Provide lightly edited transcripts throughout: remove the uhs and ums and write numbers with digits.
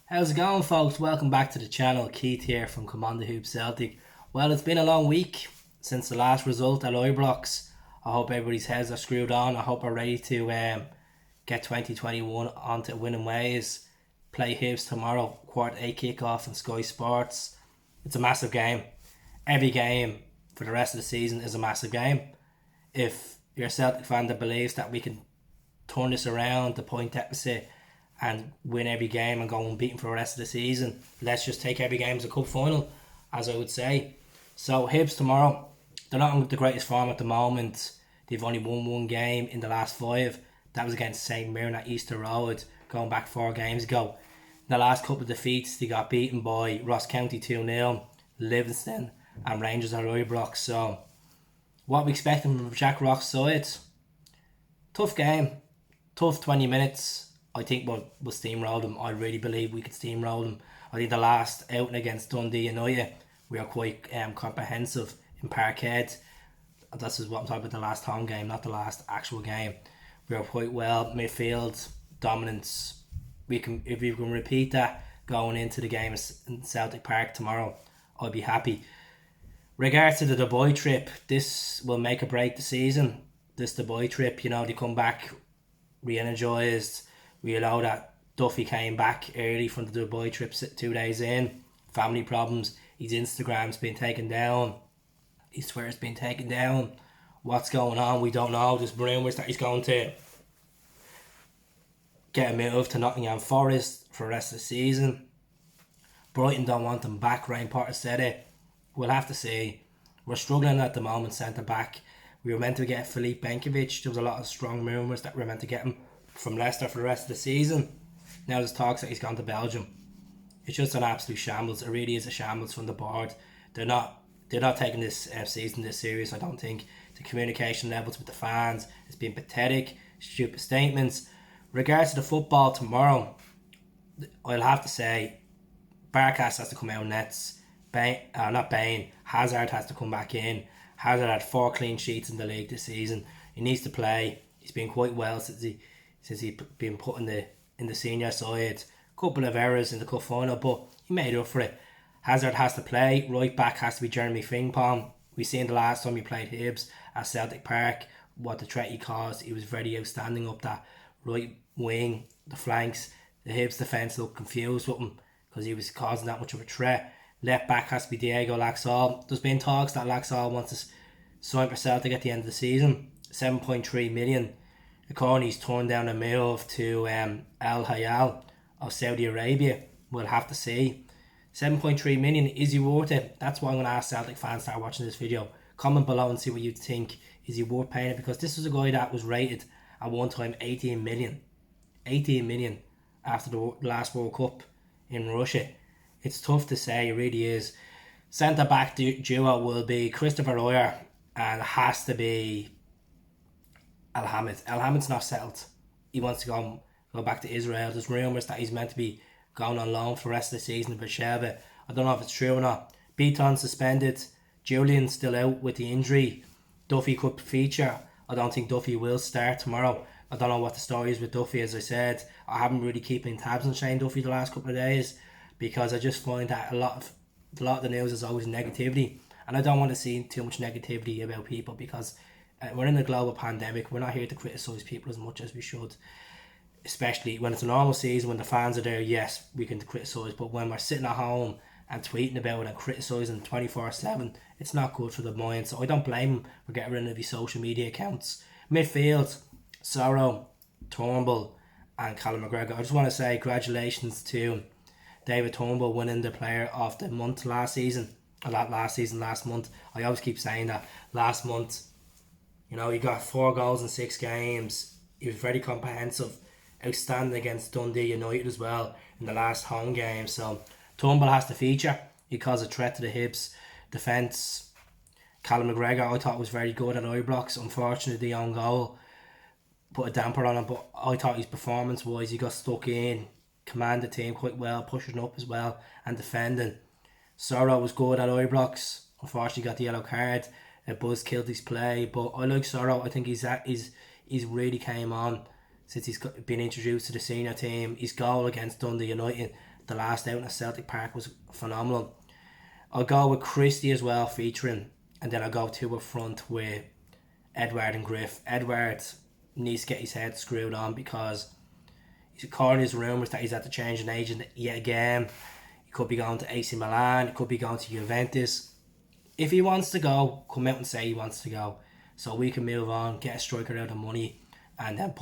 How's it going, folks? Welcome back to the channel. Keith here from Cmonthehoopsceltic. Well, it's been a long week since the last result at Ibrox. I hope everybody's heads are screwed on. I hope we're ready to get 2021 onto winning ways. Play Hibs tomorrow, quarter 8 kickoff on Sky Sports. It's a massive game. Every game for the rest of the season is a massive game. If you're a Celtic fan that believes that we can turn this around, the point deficit, and win every game and go unbeaten for the rest of the season, let's just take every game as a cup final, as I would say. So Hibs tomorrow, they're not in the greatest form at the moment. They've only won one game in the last 5. That was against St Mirren at Easter Road, going back 4 games ago. In the last couple of defeats, they got beaten by Ross County 2-0, Livingston and Rangers at Ibrox. So what we expecting from Jack Rock's side? Tough game, tough 20 minutes. I think we'll steamroll them. I really believe we could steamroll them. I think the last outing against Dundee United, we are quite comprehensive in Parkhead. This is what I'm talking about, the last home game, not the last actual game. We are quite well. Midfield dominance. If we can repeat that going into the game in Celtic Park tomorrow, I'll be happy. Regards to the Dubai trip, this will make or break the season. This Dubai trip, they come back re-energised. We know that Duffy came back early from the Dubai trip 2 days in. Family problems. His Instagram's been taken down. His Twitter's been taken down. What's going on? We don't know. There's rumours that he's going to get a move to Nottingham Forest for the rest of the season. Brighton don't want him back. Ryan Potter said it. We'll have to see. We're struggling at the moment, centre back. We were meant to get Filip Benković. There was a lot of strong rumours that we were meant to get him from Leicester for the rest of the season. Now there's talks that he's gone to Belgium. It's just an absolute shambles. It really is a shambles from the board. They're not taking this season this serious, I don't think. The communication levels with the fans has been pathetic. Stupid statements. Regards to the football tomorrow, I'll have to say Barkas has to come out nets. Hazard has to come back in. Hazard had 4 clean sheets in the league this season. He needs to play. He's been quite well since he's been put in the senior side. Couple of errors in the cup final, but he made up for it. Hazard has to play. Right back has to be Jeremy Frimpong. We seen the last time he played Hibs at Celtic Park what the threat he caused. He was very outstanding up that right wing, the flanks. The Hibs defence looked confused with him because he was causing that much of a threat. Left back has to be Diego Laxall. There's been talks that Laxall wants to sign for Celtic at the end of the season. 7.3 million. According, he's turned down a move to Al Hayal of Saudi Arabia. We'll have to see. 7.3 million, is he worth it? That's why I'm going to ask Celtic fans that are watching this video. Comment below and see what you think. Is he worth paying it? Because this was a guy that was rated at one time 18 million. 18 million after the last World Cup in Russia. It's tough to say, it really is. Centre back duo will be Christopher Royer and it has to be Al-Hamid. Al-Hamid's not settled. He wants to go back to Israel. There's rumours that he's meant to be going on loan for the rest of the season in Beersheba. I don't know if it's true or not. Beaton suspended. Julian's still out with the injury. Duffy could feature. I don't think Duffy will start tomorrow. I don't know what the story is with Duffy. As I said, I haven't really keeping tabs on Shane Duffy the last couple of days because I just find that a lot of the news is always negativity, and I don't want to see too much negativity about people because we're in a global pandemic. We're not here to criticise people as much as we should, especially when it's a normal season, when the fans are there. Yes, we can criticise, but when we're sitting at home and tweeting about it and criticising 24/7, it's not good for the mind. So I don't blame him for getting rid of his social media accounts. Midfield, Sorrow, Turnbull and Callum McGregor. I just want to say congratulations to David Turnbull winning the player of the month last month. I always keep saying that. Last month, he got 4 goals in 6 games. He was very comprehensive, outstanding against Dundee United as well in the last home game. So Turnbull has to feature. He caused a threat to the Hibs defence. Callum McGregor, I thought was very good at Ibrox. Unfortunately, the own goal put a damper on him, but I thought his performance wise, he got stuck in, commanded the team quite well, pushing up as well and defending. Sorrow was good at Ibrox. Unfortunately, got the yellow card. Buzz killed his play, but I like Sorrow. I think he's really came on since he's been introduced to the senior team. His goal against Dundee United, The last outing at Celtic Park was phenomenal. I'll go with Christie as well featuring, and then I'll go two up front with Edouard and Griff. Edouard needs to get his head screwed on because he's according to his rumours that he's had to change an agent yet again. He could be going to AC Milan, he could be going to Juventus. If he wants to go, come out and say he wants to go, so we can move on, get a striker out of money, and then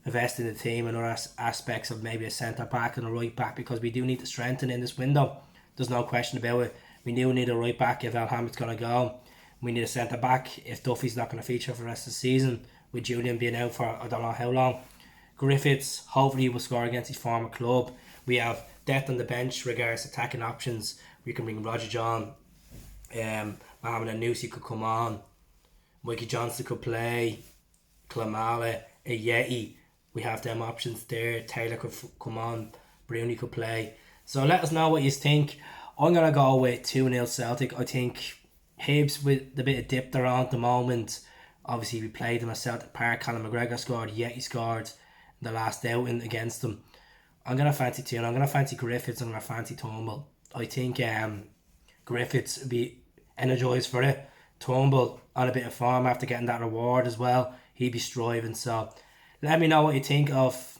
invest in the team and other aspects of maybe a centre back and a right back, because we do need to strengthen in this window. There's no question about it. We do need a right back if Alhamid's going to go. We need a centre back if Duffy's not going to feature for the rest of the season, with Julian being out for I don't know how long. Griffiths, hopefully he will score against his former club. We have depth on the bench regards attacking options. We can bring Roger John, Mohamed Anusi could come on, Mikey Johnson could play, Klamala, Yeti. We have them options there. Taylor could come on, Bruni could play. So let us know what you think. I'm going to go with 2-0 Celtic. I think Hibs, with the bit of dip they're on at the moment, obviously we played them at Celtic Park. Conor McGregor scored, Yeti scored in the last outing against them. I'm going to fancy 2, and I'm going to fancy Griffiths, and I'm going to fancy Turnbull. I think Griffiths will be energised for it. Turnbull on a bit of form after getting that reward as well. He'd be striving. So let me know what you think of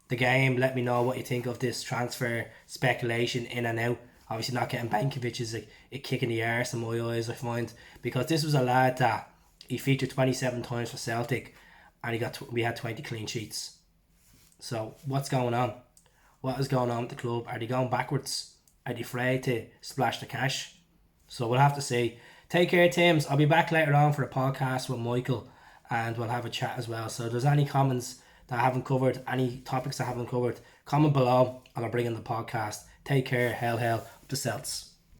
the game. Let me know what you think of this transfer speculation in and out. Obviously not getting Benković is a kick in the arse in my eyes, I find, because this was a lad that he featured 27 times for Celtic and we had 20 clean sheets. So what's going on? What is going on with the club? Are they going backwards? Are they afraid to splash the cash? So we'll have to see. Take care, Tims. I'll be back later on for a podcast with Michael, and we'll have a chat as well. So if there's any comments that I haven't covered, any topics I haven't covered, comment below and I'll bring in the podcast. Take care. Hell, up the Celts.